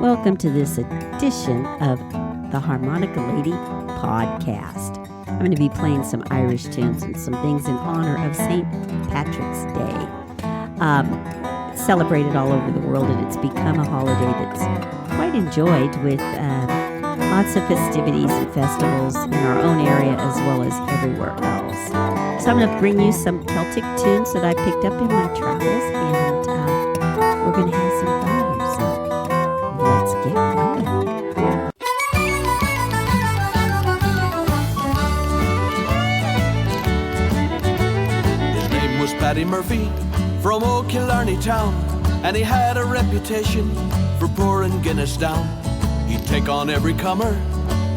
Welcome to this edition of the Harmonica Lady podcast. I'm going to be playing some Irish tunes and some things in honor of St. Patrick's Day. It's celebrated all over the world, and it's become a holiday that's quite enjoyed with lots of festivities and festivals in our own area as well as everywhere else. So I'm going to bring you some Celtic tunes that I picked up in my travels, and we're going to have some fun here. So let's get going. His name was Paddy Murphy from old Killarney town, and he had a reputation for pouring Guinness down. He'd take on every comer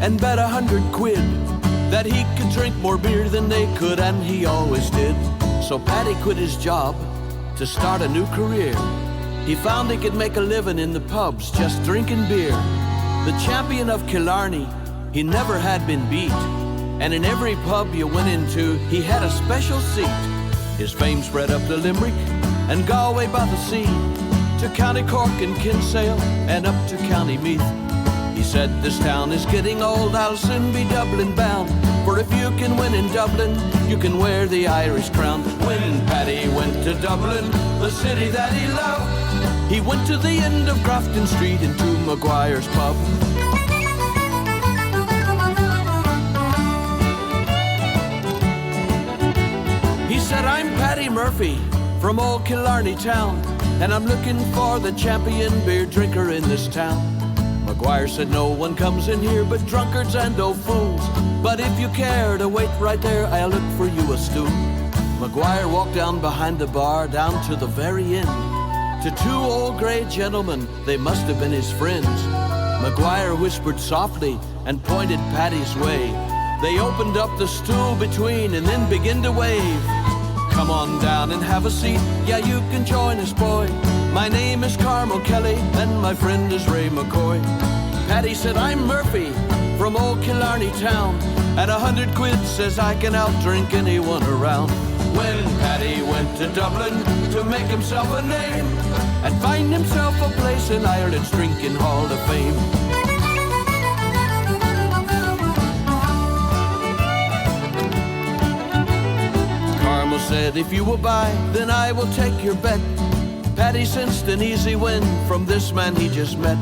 and bet 100 quid that he could drink more beer than they could, and he always did. So Paddy quit his job to start a new career. He found he could make a living in the pubs just drinking beer. The champion of Killarney, he never had been beat, and in every pub you went into, he had a special seat. His fame spread up to Limerick and Galway by the sea, to County Cork and Kinsale and up to County Meath. He said, this town is getting old, I'll soon be Dublin bound, for if you can win in Dublin, you can wear the Irish crown. When Paddy went to Dublin, the city that he loved, he went to the end of Grafton Street into Maguire's pub. He said, I'm Paddy Murphy from old Killarney town, and I'm looking for the champion beer drinker in this town. Maguire said, no one comes in here but drunkards and old fools, but if you care to wait right there, I'll look for you a stool. Maguire walked down behind the bar, down to the very end, to two old grey gentlemen, they must have been his friends. Maguire whispered softly and pointed Paddy's way. They opened up the stool between and then began to wave. Come on down and have a seat, yeah, you can join us, boy. My name is Carmel Kelly, and my friend is Ray McCoy. Paddy said, I'm Murphy from old Killarney town, and 100 quid says I can outdrink anyone around. When Paddy went to Dublin to make himself a name and find himself a place in Ireland's drinking hall of fame. Carmel said, if you will buy, then I will take your bet. Paddy sensed an easy win from this man he just met.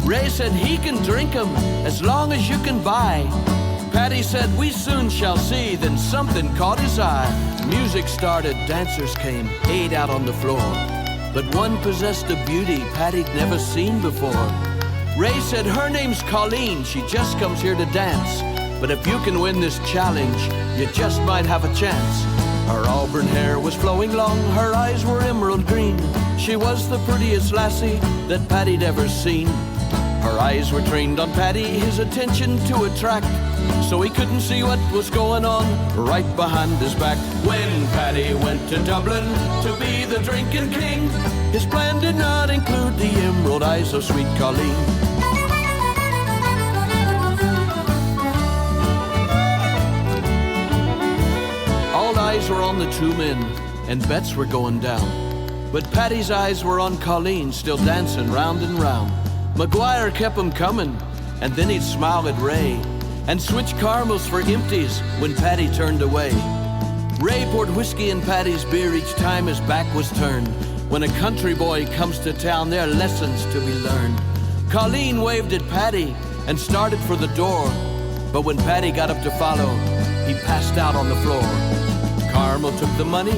Ray said, he can drink 'em as long as you can buy. Paddy said, we soon shall see. Then something caught his eye. Music started, dancers came, 8 out on the floor. But one possessed a beauty Paddy'd never seen before. Ray said, her name's Colleen, she just comes here to dance. But if you can win this challenge, you just might have a chance. Her auburn hair was flowing long, her eyes were emerald green. She was the prettiest lassie that Paddy'd ever seen. Her eyes were trained on Paddy, his attention to attract, so he couldn't see what was going on right behind his back. When Paddy went to Dublin to be the drinking king, his plan did not include the emerald eyes of sweet Colleen. All eyes were on the two men, and bets were going down. But Paddy's eyes were on Colleen, still dancing round and round. Maguire kept him coming, and then he'd smile at Ray and switch Carmels for empties when Paddy turned away. Ray poured whiskey in Paddy's beer each time his back was turned. When a country boy comes to town, there are lessons to be learned. Colleen waved at Paddy and started for the door, but when Paddy got up to follow, he passed out on the floor. Carmel took the money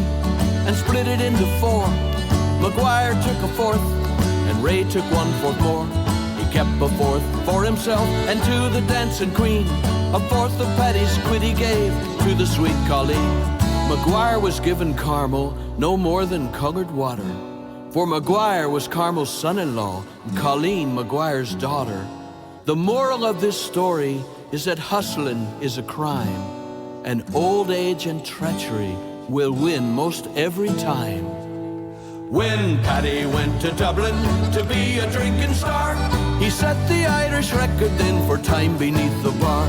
and split it into 4. Maguire took a 4th, and Ray took 1/4 more. He kept a 4th for himself and to the dancing queen. A 4th of Paddy's quid he gave to the sweet Colleen. Maguire was given Carmel no more than coloured water, for Maguire was Carmel's son-in-law and Colleen Maguire's daughter. The moral of this story is that hustling is a crime, and old age and treachery will win most every time. When Paddy went to Dublin to be a drinking star, he set the Irish record then for time beneath the bar.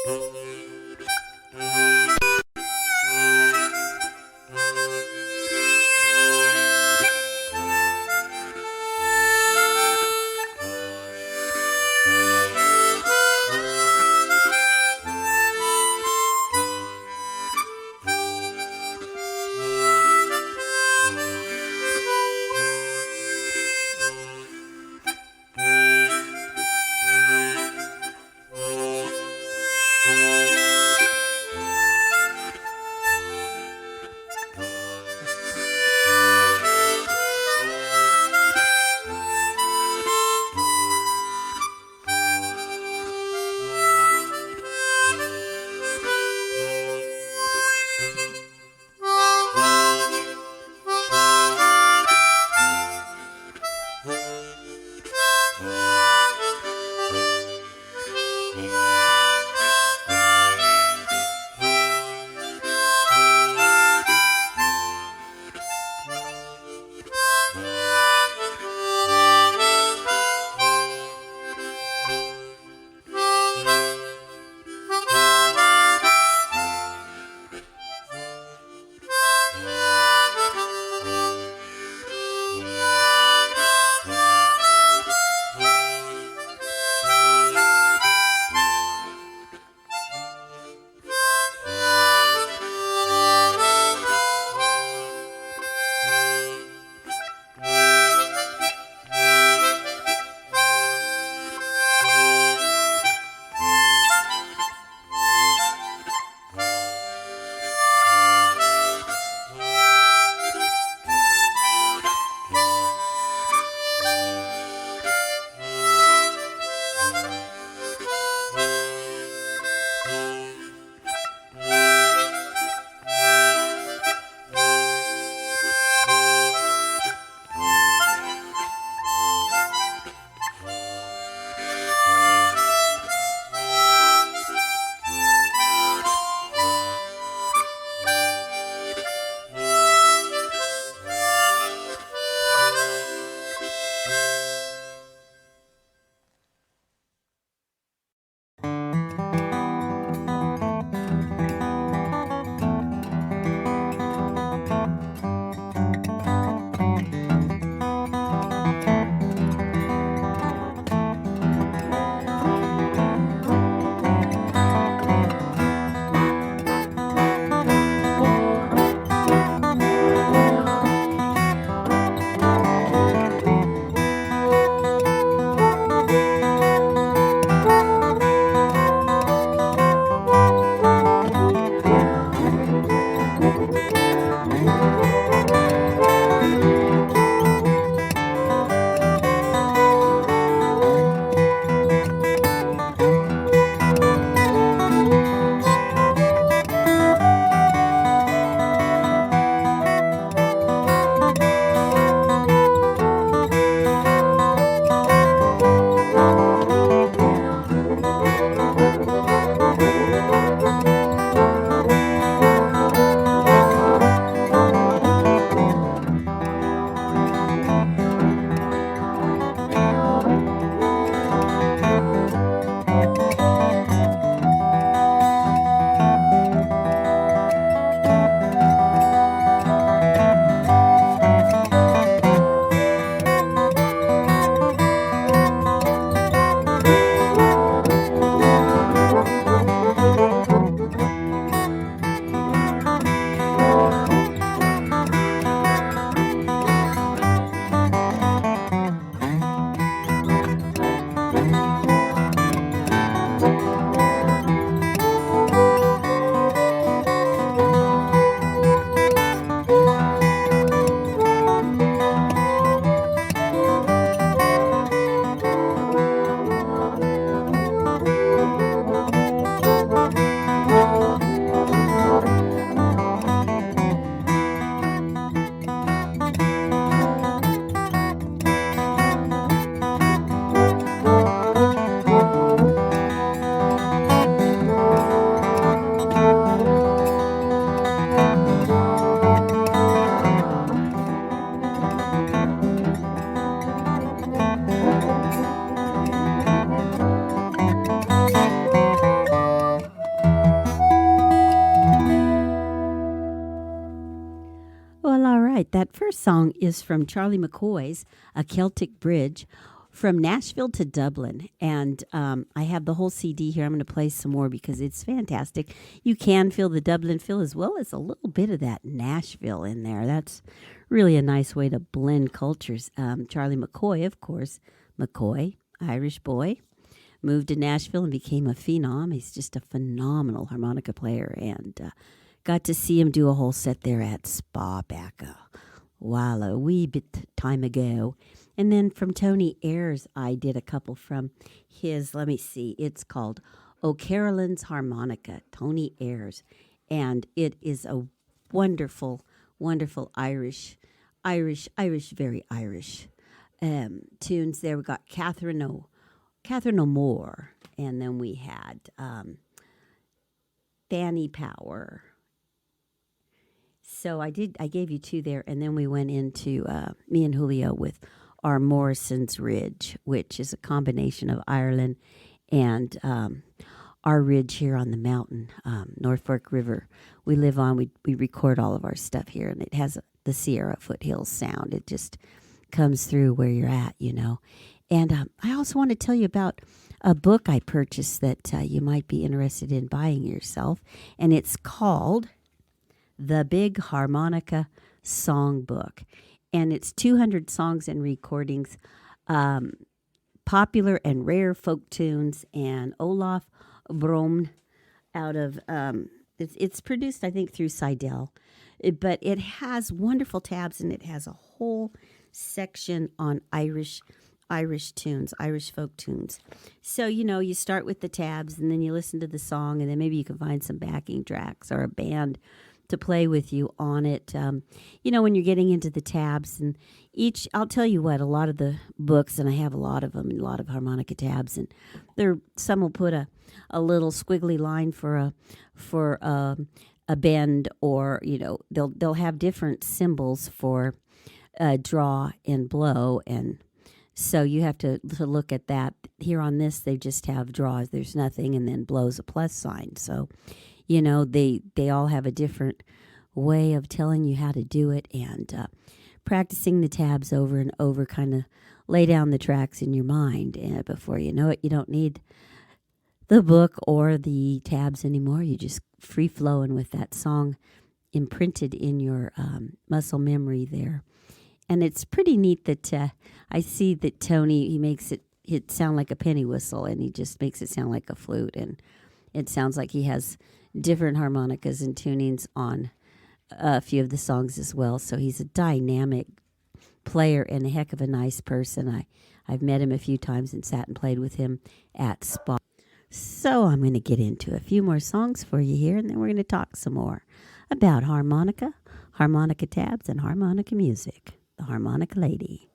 Bye. right, that first song is from Charlie McCoy's A Celtic Bridge from Nashville to Dublin. And I have the whole CD here. I'm going to play some more because it's fantastic. You can feel the Dublin feel as well as a little bit of that Nashville in there. That's really a nice way to blend cultures. Charlie McCoy, of course, McCoy, Irish boy, moved to Nashville and became a phenom. He's just a phenomenal harmonica player, and got to see him do a whole set there at Spa back a wee bit time ago. And then from Tony Ayers, I did a couple from his, let me see, it's called O'Carolyn's Harmonica, Tony Ayers. And it is a wonderful, wonderful Irish, very Irish tunes there. We got Catherine O'Moore, and then we had Fanny Power. So I gave you two there, and then we went into me and Julio with our Morrison's Ridge, which is a combination of Ireland and our ridge here on the mountain, North Fork River. We live on. We record all of our stuff here, and it has the Sierra foothills sound. It just comes through where you're at, you know. And I also want to tell you about a book I purchased that you might be interested in buying yourself, and it's called The Big Harmonica Songbook. And it's 200 songs and recordings, popular and rare folk tunes, and Olaf Brom out of, it's produced, I think, through Seidel. But it has wonderful tabs, and it has a whole section on Irish tunes, Irish folk tunes. So, you know, you start with the tabs, and then you listen to the song, and then maybe you can find some backing tracks or a band to play with you on it. You know, when you're getting into the tabs, and I'll tell you what, a lot of the books, and I have a lot of them, a lot of harmonica tabs, and some will put a little squiggly line for a bend, or, you know, they'll have different symbols for draw and blow, and so you have to look at that. Here on this, they just have draws. There's nothing, and then blows a plus sign. So, you know, they all have a different way of telling you how to do it, and practicing the tabs over and over kind of lay down the tracks in your mind. And before you know it, you don't need the book or the tabs anymore. You just free flowing with that song imprinted in your muscle memory there. And it's pretty neat that I see that Tony, he makes it sound like a penny whistle, and he just makes it sound like a flute. And it sounds like he has different harmonicas and tunings on a few of the songs as well. So he's a dynamic player and a heck of a nice person. I've met him a few times and sat and played with him at Spa. So I'm going to get into a few more songs for you here, and then we're going to talk some more about harmonica tabs, and harmonica music. The Harmonica Lady.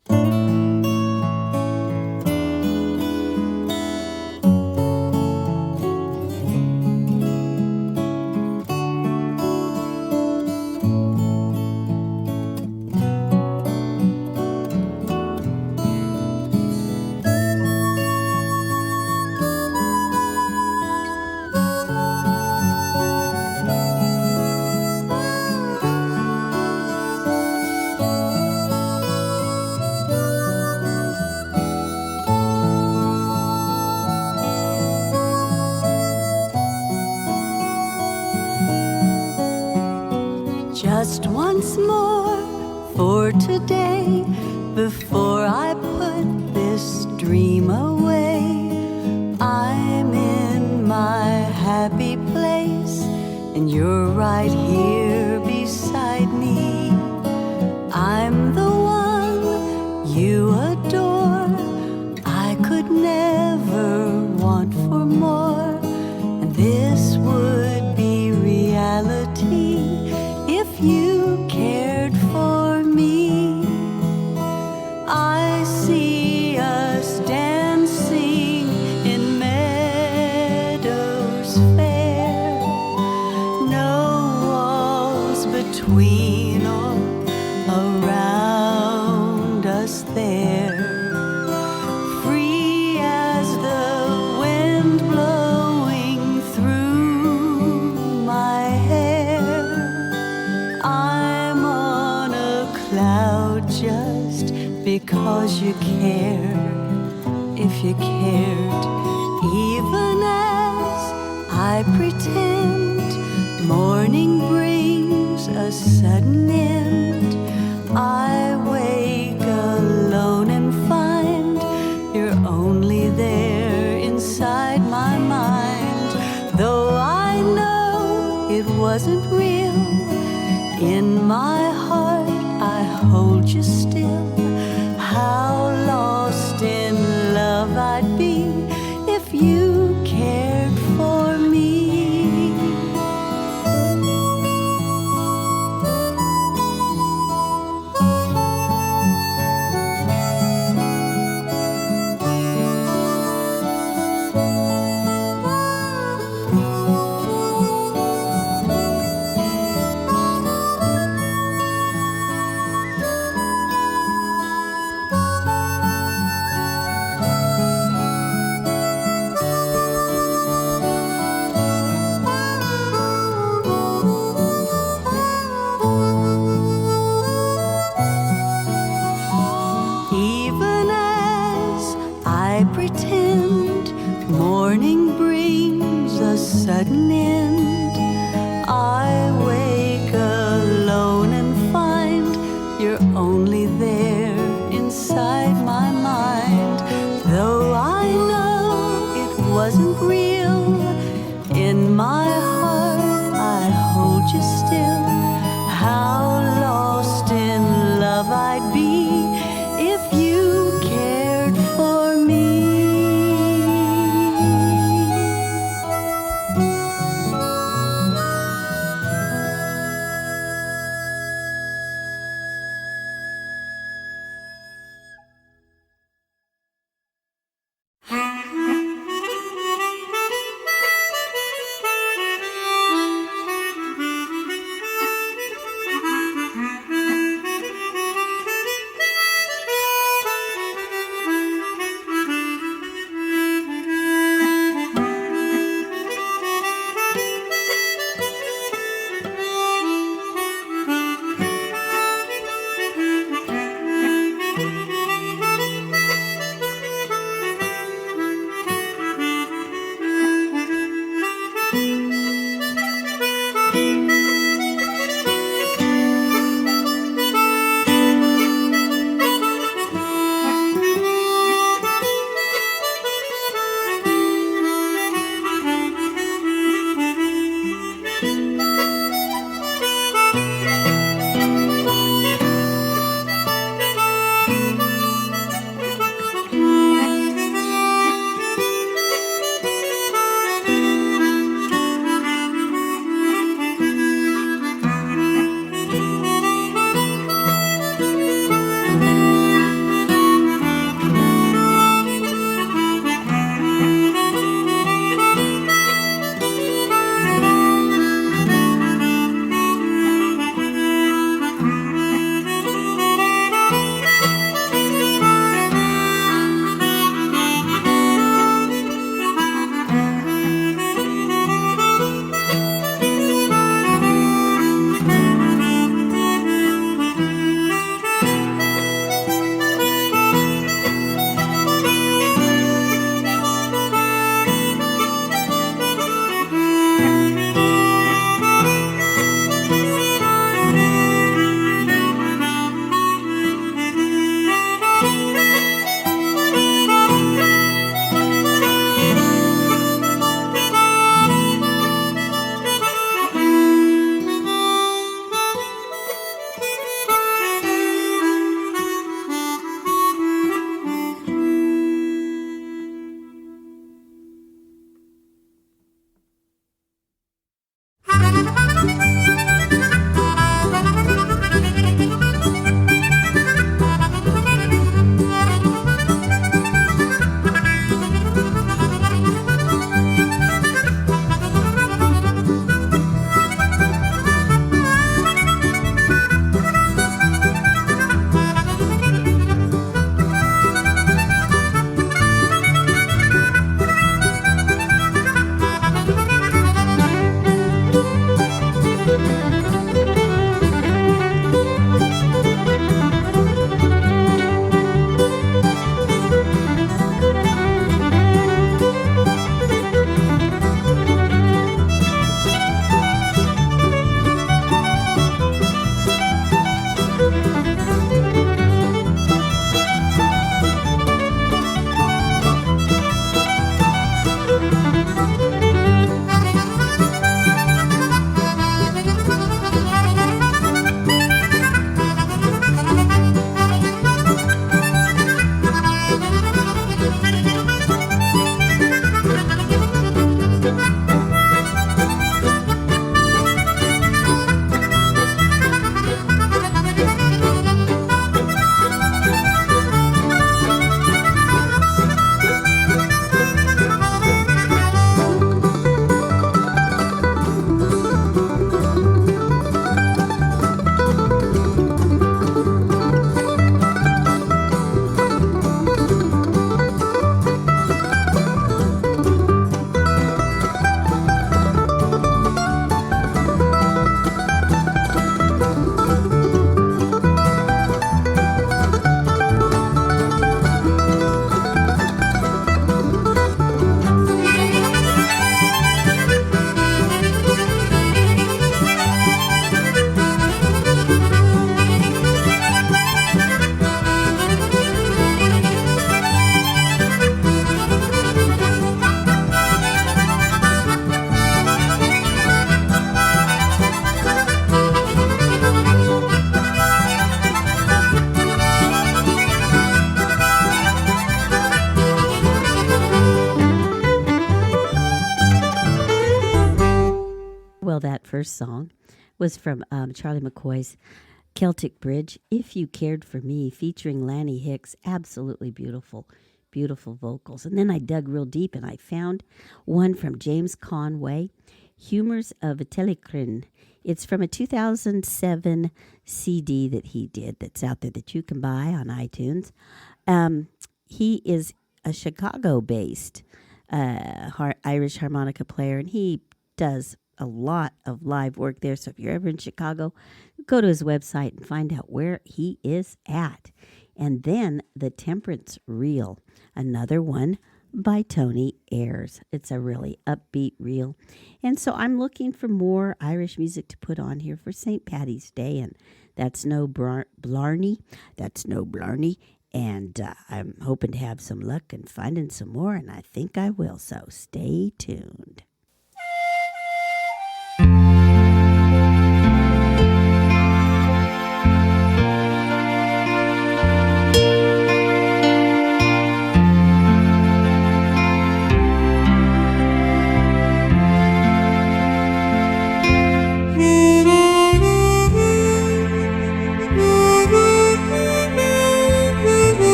Just once more for today, before I put this dream away. I'm in my happy place, and you're right here beside me. I'm the one you adore. I could never want for more, and this would be reality if you cared for me. I see us dancing in meadows fair, no walls between or around us there, free as the wind blowing through my hair. I'm on a you care if you cared? Even as I pretend morning brings a sudden end, I wake alone and find you're only there inside my mind. Though I know it wasn't real, in my heart I hold you still. How lost in love I'd be if you cared for me. Even as I pretend morning brings a sudden end, I wake alone and find you're only there inside my mind. Though I know it wasn't real, in my heart I hold you still. How lost in love I'd be if you cared for me. Well, that first song was from Charlie McCoy's Celtic Bridge, If You Cared for Me, featuring Lanny Hicks. Absolutely beautiful, beautiful vocals. And then I dug real deep and I found one from James Conway, Humors of a Telecrin. It's from a 2007 CD that he did that's out there that you can buy on iTunes. He is a Chicago-based Irish harmonica player, and he does a lot of live work there. So if you're ever in Chicago, go to his website and find out where he is at. And then the Temperance Reel, another one by Tony Ayres. It's a really upbeat reel. And so I'm looking for more Irish music to put on here for St. Paddy's Day. And that's no blarney. That's no blarney. And I'm hoping to have some luck and finding some more. And I think I will. So stay tuned.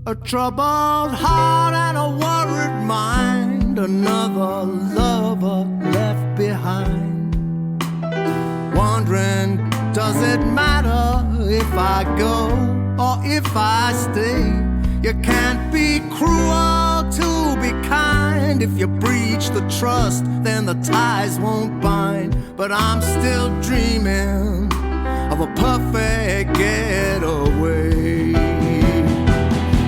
A troubled heart and a worried mind, another lover left behind. Wondering, does it matter if I go or if I stay? You can't be cruel to be kind. If you breach the trust, then the ties won't bind. But I'm still dreaming of a perfect getaway.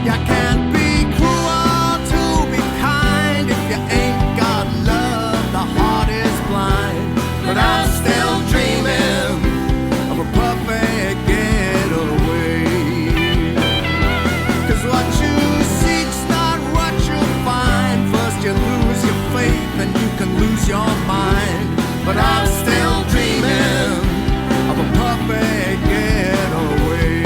You can't be cruel to be kind. If you ain't got love, the heart is blind. But I'm still dreaming of a perfect getaway. 'Cause what you seek's not what you'll find. First you lose your faith, then you can lose your mind. But I'm still dreaming of a perfect getaway.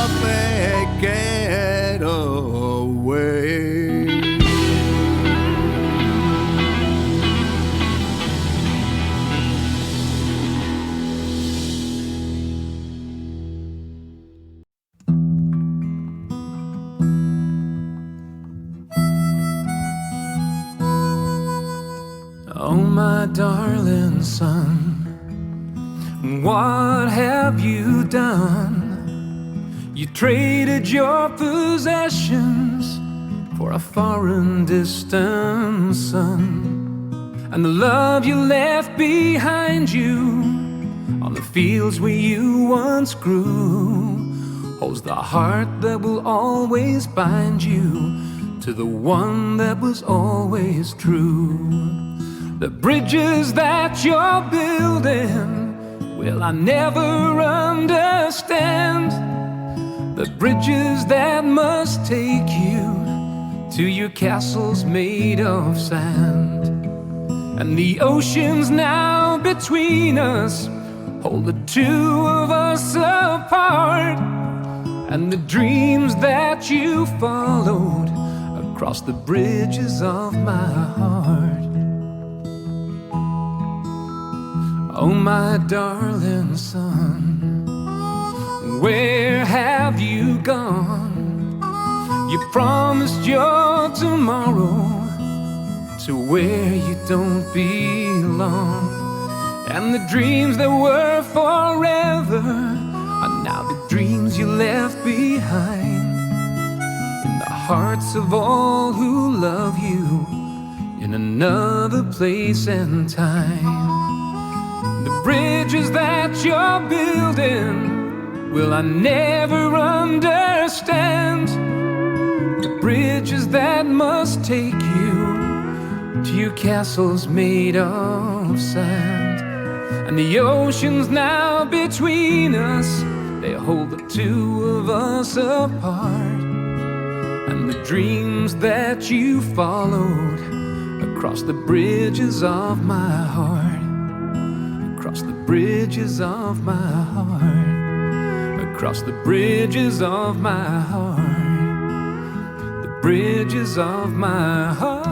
perfect getaway. Oh, my darling son, what have you done? You traded your possessions for a foreign distant son, and the love you left behind you on the fields where you once grew holds the heart that will always bind you to the one that was always true. The bridges that you're building, well, I never understand. The bridges that must take you to your castles made of sand. And the oceans now between us hold the two of us apart. And the dreams that you followed across the bridges of my heart. Oh, my darling son, where have you gone? You promised your tomorrow to where you don't belong. And the dreams that were forever are now the dreams you left behind in the hearts of all who love you in another place and time. The bridges that you're building, will I never understand. The bridges that must take you to your castles made of sand. And the oceans now between us, they hold the two of us apart. And the dreams that you followed across the bridges of my heart. Across the bridges of my heart. Across the bridges of my heart. The bridges of my heart.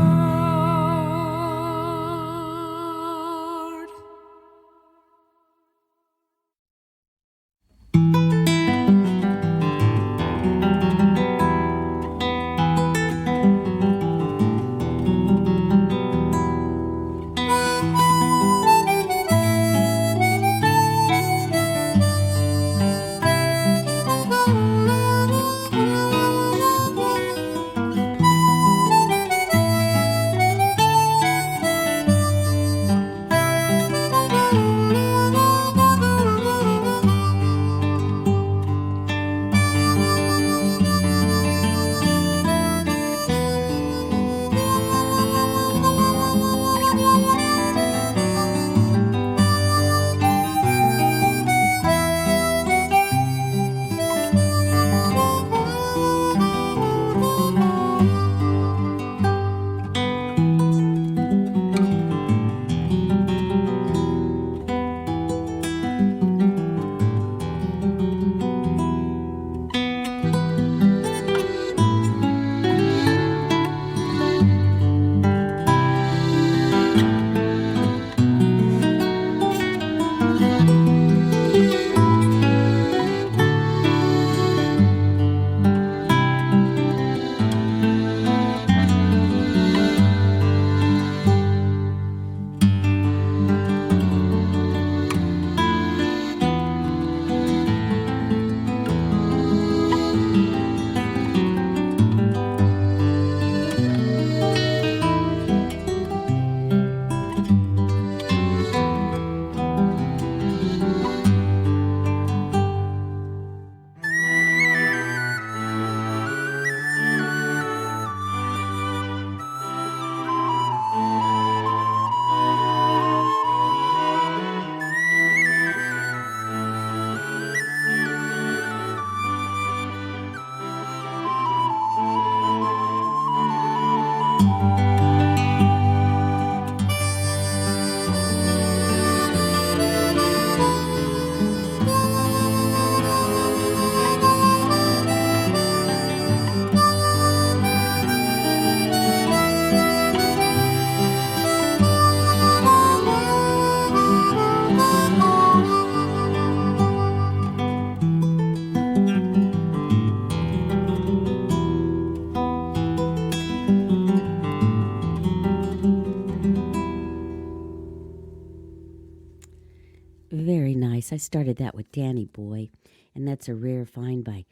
started that with Danny Boy, and that's a rare find by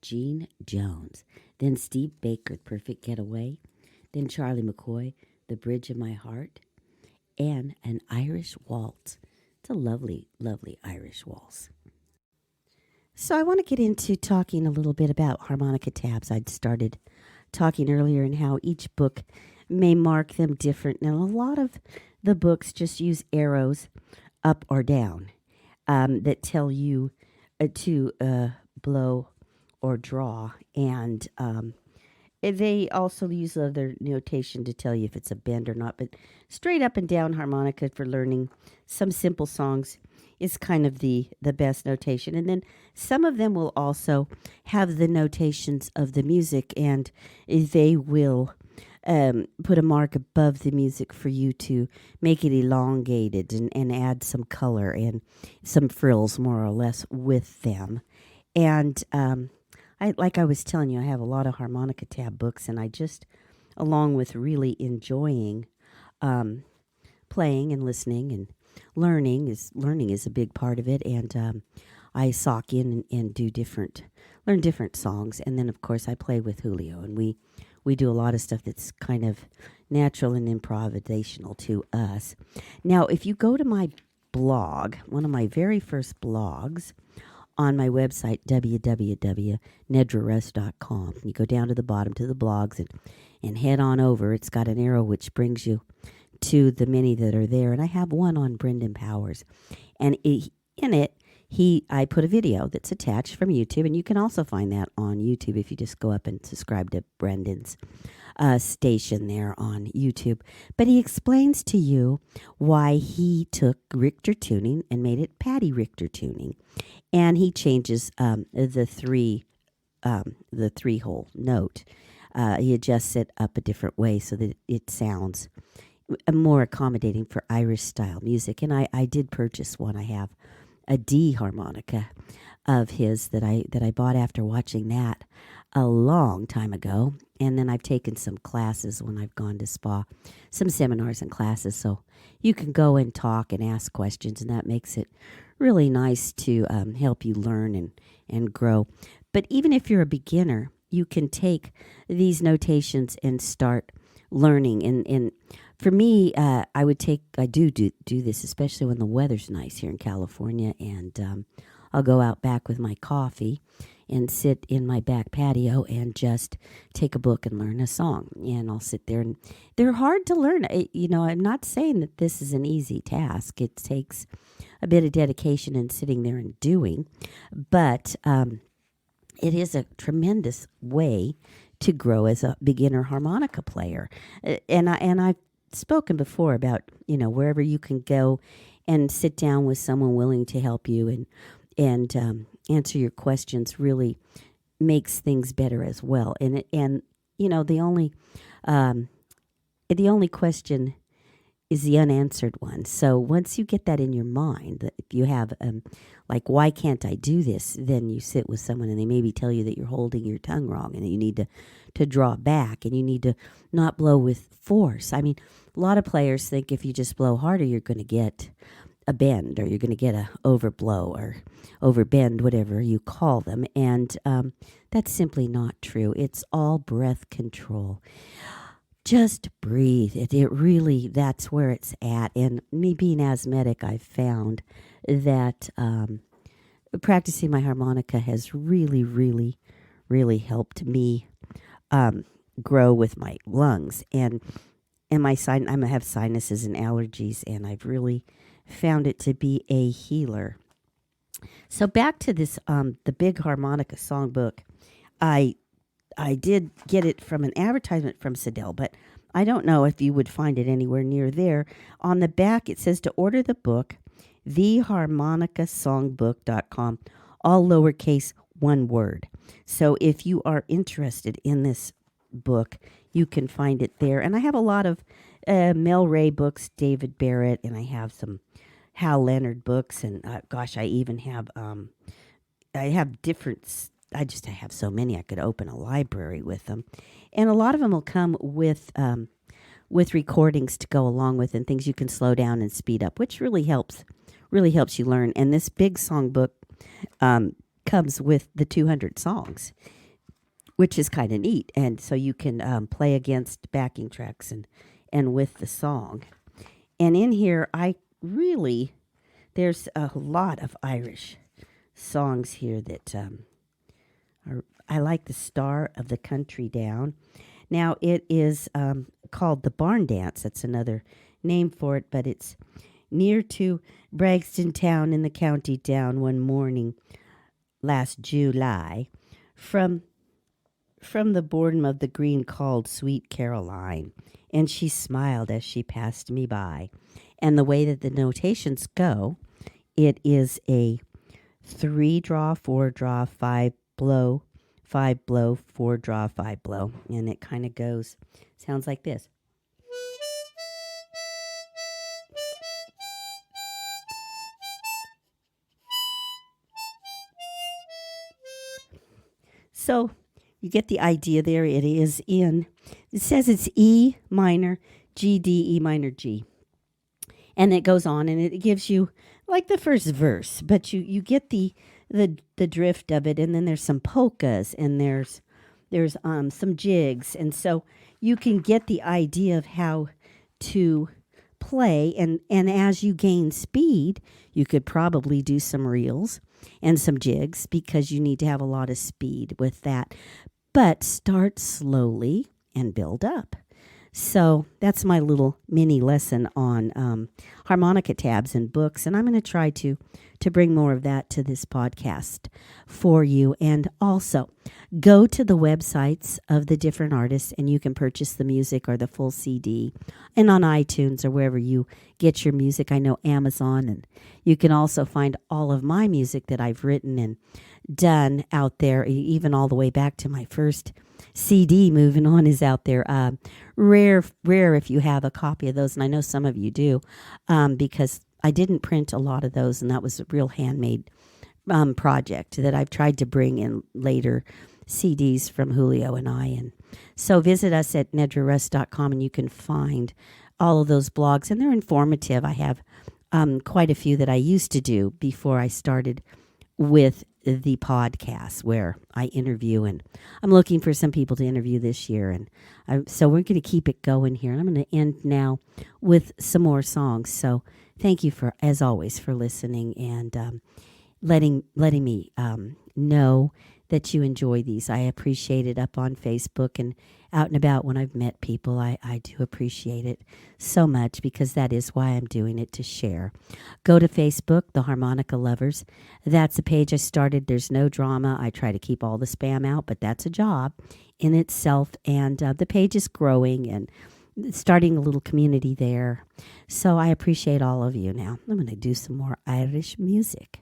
Gene Jones. Then Steve Baker, Perfect Getaway. Then Charlie McCoy, The Bridge of My Heart. And an Irish waltz. It's a lovely, lovely Irish waltz. So I want to get into talking a little bit about harmonica tabs. I'd started talking earlier and how each book may mark them different. And a lot of the books just use arrows up or down that tell you to blow or draw. And they also use other notation to tell you if it's a bend or not. But straight up and down harmonica for learning some simple songs is kind of the best notation. And then some of them will also have the notations of the music, and they will put a mark above the music for you to make it elongated and add some color and some frills more or less with them. And like I was telling you, I have a lot of harmonica tab books, and I just, along with really enjoying playing and listening and learning is a big part of it. And I sock in and learn different songs. And then, of course, I play with Julio, and we do a lot of stuff that's kind of natural and improvisational to us. Now, if you go to my blog, one of my very first blogs, on my website, www.nedraruss.com. You go down to the bottom to the blogs and head on over. It's got an arrow which brings you to the many that are there. And I have one on Brendan Powers. And I put a video that's attached from YouTube. And you can also find that on YouTube if you just go up and subscribe to Brendan's station there on YouTube. But he explains to you why he took Richter tuning and made it Patty Richter tuning. And he changes the three-hole note. He adjusts it up a different way so that it sounds more accommodating for Irish-style music. And I did purchase one. I have a D harmonica of his that I bought after watching that a long time ago. And then I've taken some classes when I've gone to SPA, some seminars and classes. So you can go and talk and ask questions, and that makes it really nice to help you learn and grow. But even if you're a beginner, you can take these notations and start learning. And for me, I do this, especially when the weather's nice here in California. And I'll go out back with my coffee and sit in my back patio and just take a book and learn a song. And I'll sit there, and they're hard to learn. I'm not saying that this is an easy task. It takes a bit of dedication and sitting there and doing. But it is a tremendous way to grow as a beginner harmonica player. And I've spoken before about, wherever you can go and sit down with someone willing to help you and answer your questions really makes things better as well. And the only question is the unanswered one. So once you get that in your mind, that if you have why can't I do this? Then you sit with someone and they maybe tell you that you're holding your tongue wrong and that you need to draw back and you need to not blow with force. I mean, a lot of players think if you just blow harder, you're going to get a bend, or you're going to get a overblow or overbend, whatever you call them. And that's simply not true. It's all breath control. Just breathe. It really, that's where it's at. And me being asthmatic, I've found that practicing my harmonica has really, really, really helped me grow with my lungs. And I have sinuses and allergies, and I've really found it to be a healer. So back to this, the Big Harmonica Songbook. I did get it from an advertisement from Sidell, but I don't know if you would find it anywhere near there. On the back, it says to order the book, theharmonicasongbook.com, all lowercase, one word. So if you are interested in this book, you can find it there. And I have a lot of Mel Ray books, David Barrett, and I have some Hal Leonard books, and I even have I have different. I have so many. I could open a library with them, and a lot of them will come with recordings to go along with, and things you can slow down and speed up, which really helps really helps you learn. And this big songbook comes with the 200 songs, which is kind of neat. And so you can play against backing tracks and with the song. And in here, there's a lot of Irish songs here that I like the Star of the Country Down. Now, it is called the Barn Dance. That's another name for it, but it's near to Bragston Town in the county down one morning last July. From the boredom of the green called Sweet Caroline, and she smiled as she passed me by. And the way that the notations go, it is a 3-draw, 4-draw, 5-blow, 5-blow, 4-draw, 5-blow. And it kind of sounds like this. So you get the idea there. It says it's E minor, G, D, E minor, G. And it goes on, and it gives you like the first verse, but you get the drift of it, and then there's some polkas, and there's some jigs, and so you can get the idea of how to play, and as you gain speed, you could probably do some reels and some jigs because you need to have a lot of speed with that. But start slowly and build up. So that's my little mini lesson on harmonica tabs and books, and I'm going to try to bring more of that to this podcast for you. And also, go to the websites of the different artists, and you can purchase the music or the full CD, and on iTunes or wherever you get your music. I know Amazon, and you can also find all of my music that I've written and done out there, even all the way back to my first CD, Moving On, is out there. Rare if you have a copy of those, and I know some of you do, because I didn't print a lot of those, and that was a real handmade project that I've tried to bring in later CDs from Julio and I. And so visit us at nedraruss.com, and you can find all of those blogs, and they're informative. I have quite a few that I used to do before I started with the podcast where I interview, and I'm looking for some people to interview this year, and so we're going to keep it going here, and I'm going to end now with some more songs. So thank you as always for listening and letting me know that you enjoy these. I appreciate it up on Facebook and out and about when I've met people. I do appreciate it so much because that is why I'm doing it, to share. Go to Facebook, The Harmonica Lovers. That's a page I started. There's no drama. I try to keep all the spam out, but that's a job in itself. And the page is growing and starting a little community there. So I appreciate all of you. Now I'm going to do some more Irish music.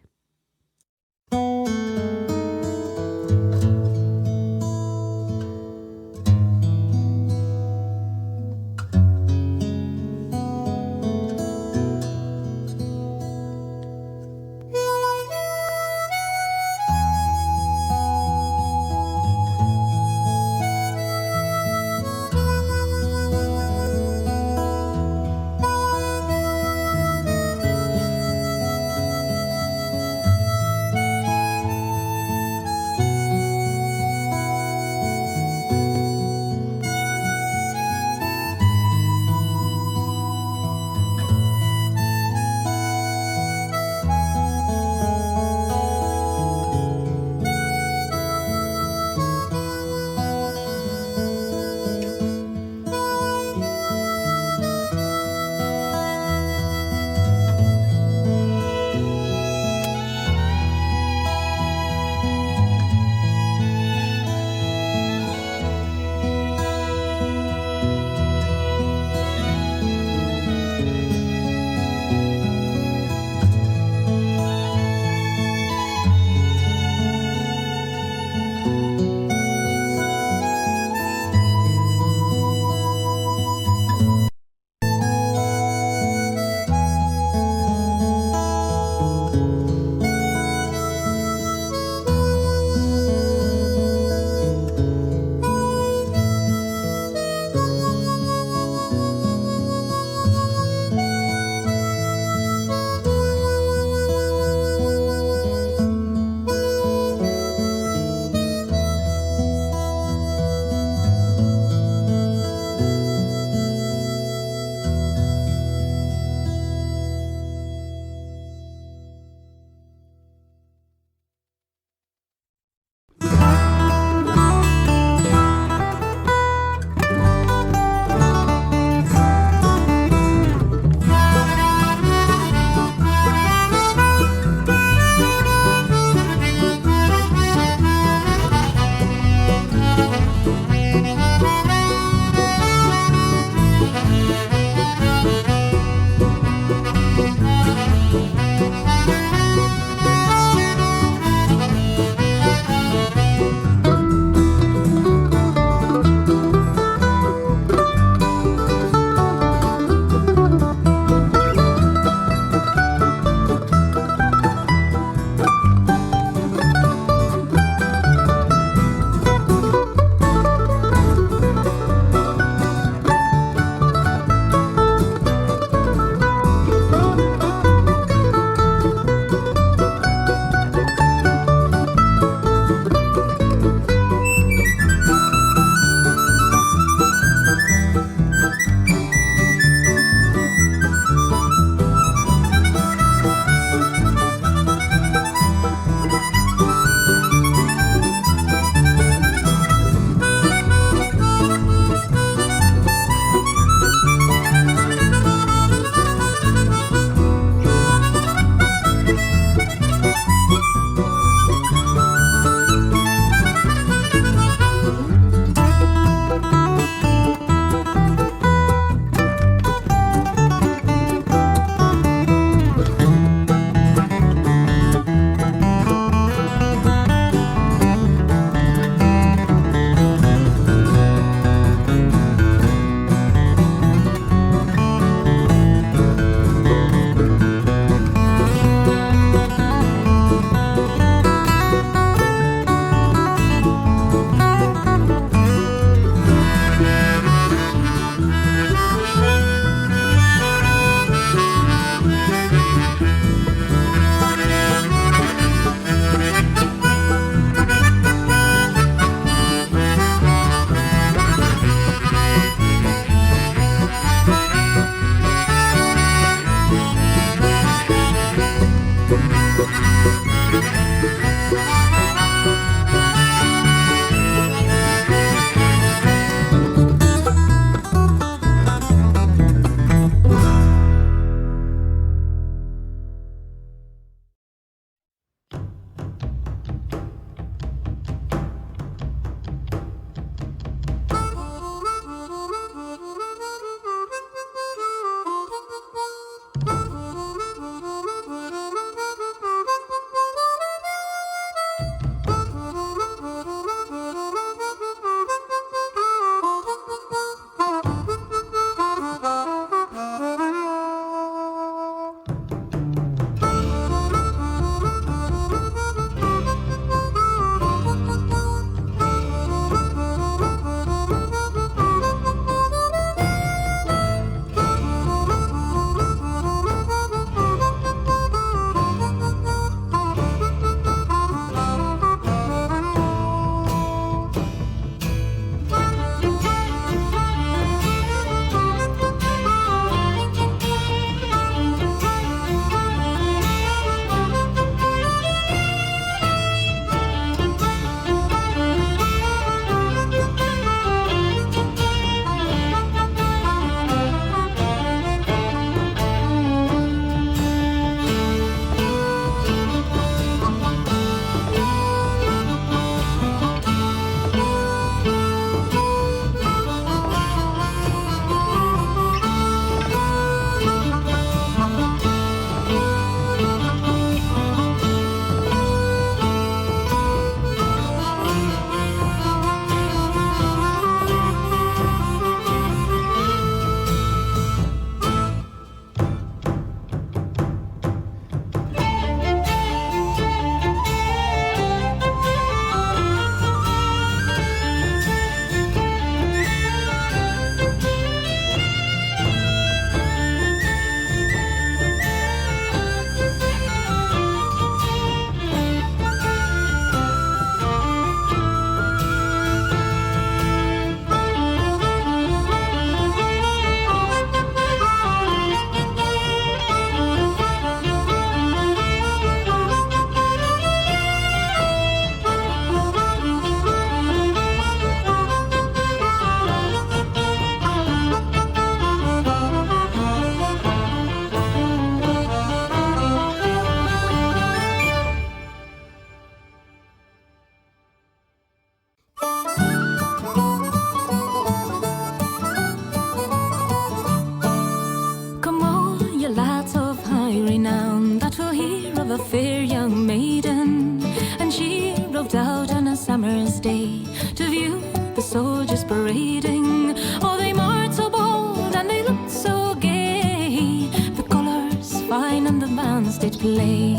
a fair young maiden, and she roved out on a summer's day to view the soldiers parading. Oh, they marched so bold and they looked so gay, the colours fine and the bands did play.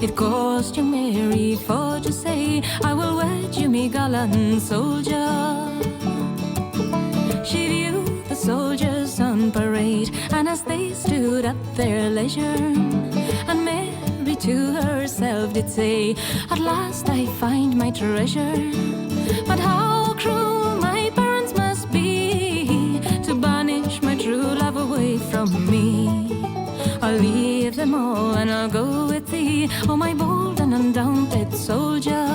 It cost you Mary for to say, I will wed you, me gallant soldier. She viewed the soldiers on parade, and as they stood at their leisure, and Mary to herself did say, at last I find my treasure. But how cruel my parents must be, to banish my true love away from me. I'll leave them all and I'll go with thee, oh my bold and undaunted soldier.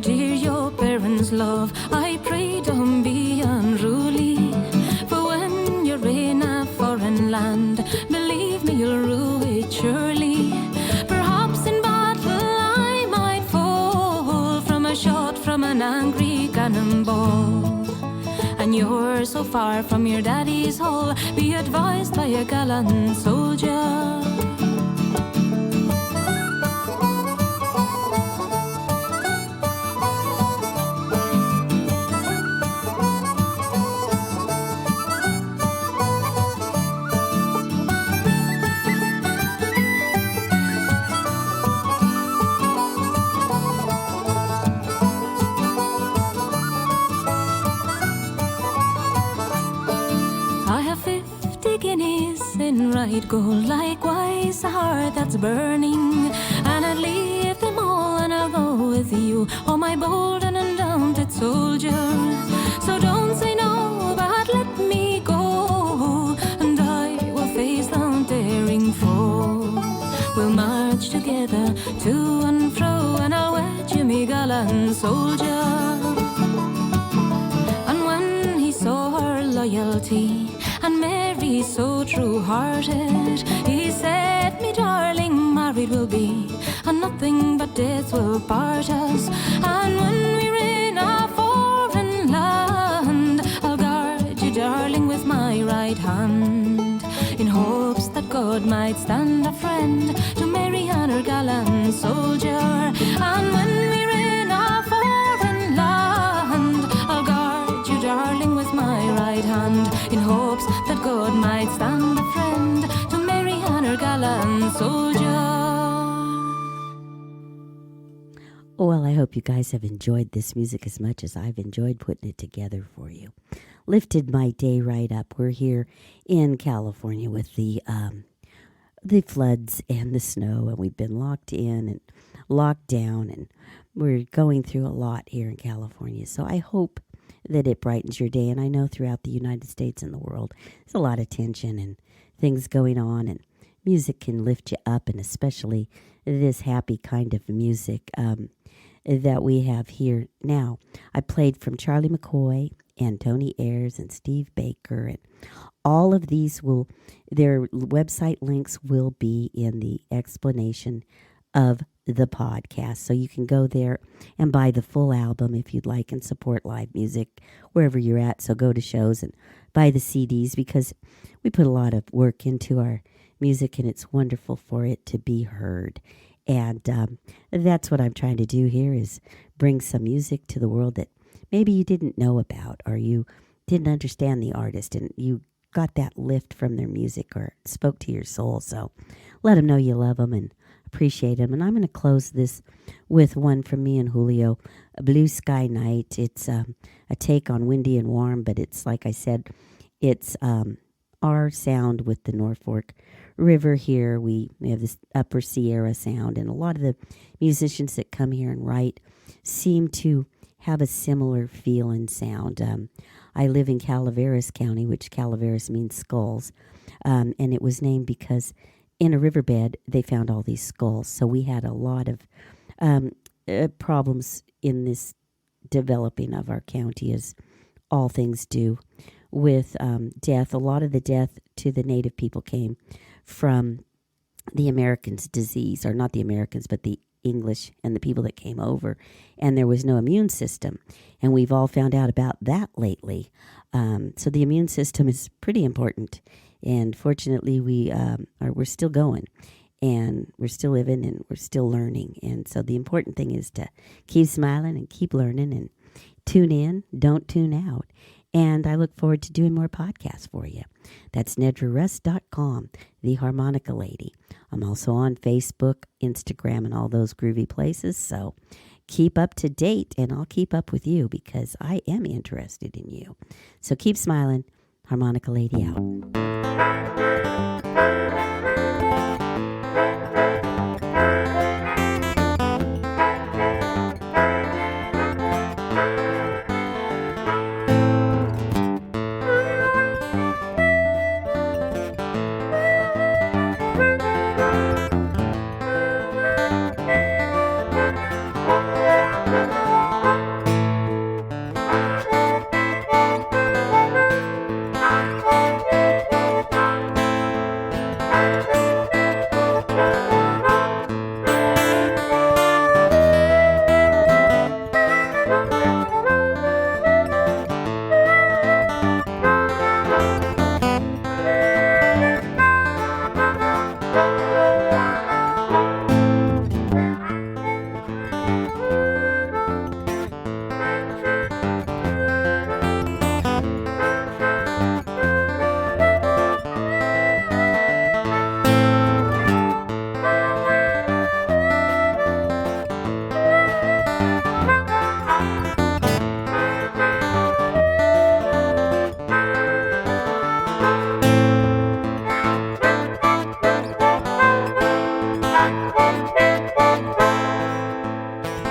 Dear, your parents' love, I pray don't be unruly. For when you're in a foreign land, believe me, you'll rue it surely. Perhaps in battle I might fall from a shot from an angry cannonball. And you're so far from your daddy's hall, be advised by a gallant soldier. In right gold, likewise a heart that's burning, and I'd leave them all with you, oh my bold and undaunted soldier. So don't say no, but let me go, and I will face the daring foe. We'll march together to and fro, and I'll wed you, me gallant soldier. And when he saw her loyalty, and Mary so true-hearted, he said, me darling, married we'll be, and nothing but death will part us. And when we're in a foreign land, I'll guard you, darling, with my right hand, in hopes that God might stand a friend to Mary and her gallant soldier. And when we're in a foreign land, I'll guard you, darling, with my right hand, in hopes that God might stand a friend to Mary and her gallant soldier. Well, I hope you guys have enjoyed this music as much as I've enjoyed putting it together for you. Lifted my day right up. We're here in California with the floods and the snow, and we've been locked in and locked down, and we're going through a lot here in California. So I hope that it brightens your day, and I know throughout the United States and the world, there's a lot of tension and things going on, and music can lift you up, and especially this happy kind of music that we have here now. I played from Charlie McCoy and Tony Ayers and Steve Baker, and all of these their website links will be in the explanation of the podcast. So you can go there and buy the full album if you'd like, and support live music wherever you're at. So go to shows and buy the CDs, because we put a lot of work into our music, and it's wonderful for it to be heard. And that's what I'm trying to do here, is bring some music to the world that maybe you didn't know about, or you didn't understand the artist, and you got that lift from their music, or it spoke to your soul. So let them know you love them and appreciate them. And I'm going to close this with one from me and Julio, A Blue Sky Night. It's a take on Windy and Warm, but it's, like I said, it's our sound with the Norfolk River here. We have this Upper Sierra sound, and a lot of the musicians that come here and write seem to have a similar feel and sound. I live in Calaveras County, which Calaveras means skulls, and it was named because in a riverbed they found all these skulls. So we had a lot of problems in this developing of our county, as all things do, with death. A lot of the death to the native people came from the Americans' disease, or not the Americans, but the English and the people that came over, and there was no immune system, and we've all found out about that lately. So the immune system is pretty important, and fortunately we're still going, and we're still living, and we're still learning. And so the important thing is to keep smiling and keep learning, and tune in, don't tune out. And I look forward to doing more podcasts for you. That's NedraRuss.com, The Harmonica Lady. I'm also on Facebook, Instagram, and all those groovy places. So keep up to date, and I'll keep up with you, because I am interested in you. So keep smiling. Harmonica Lady out.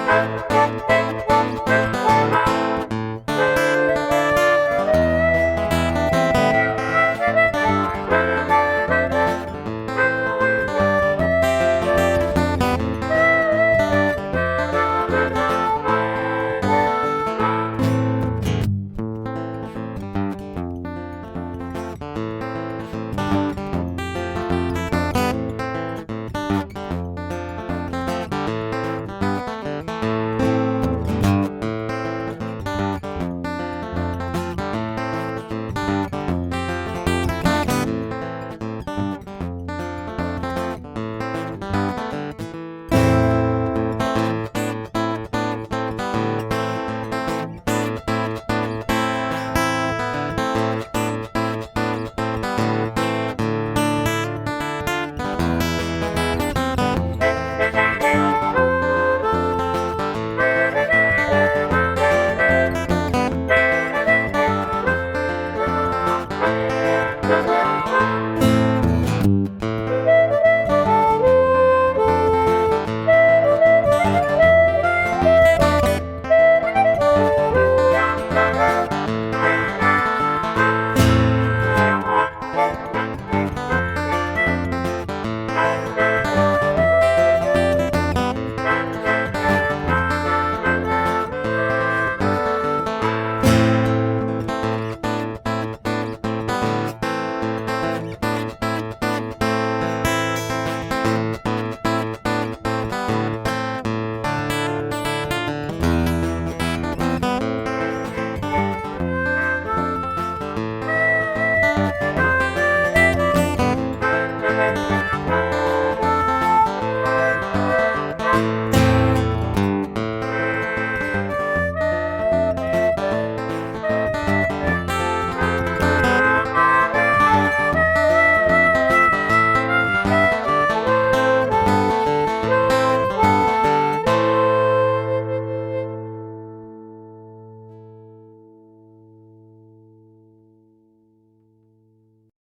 Thank you.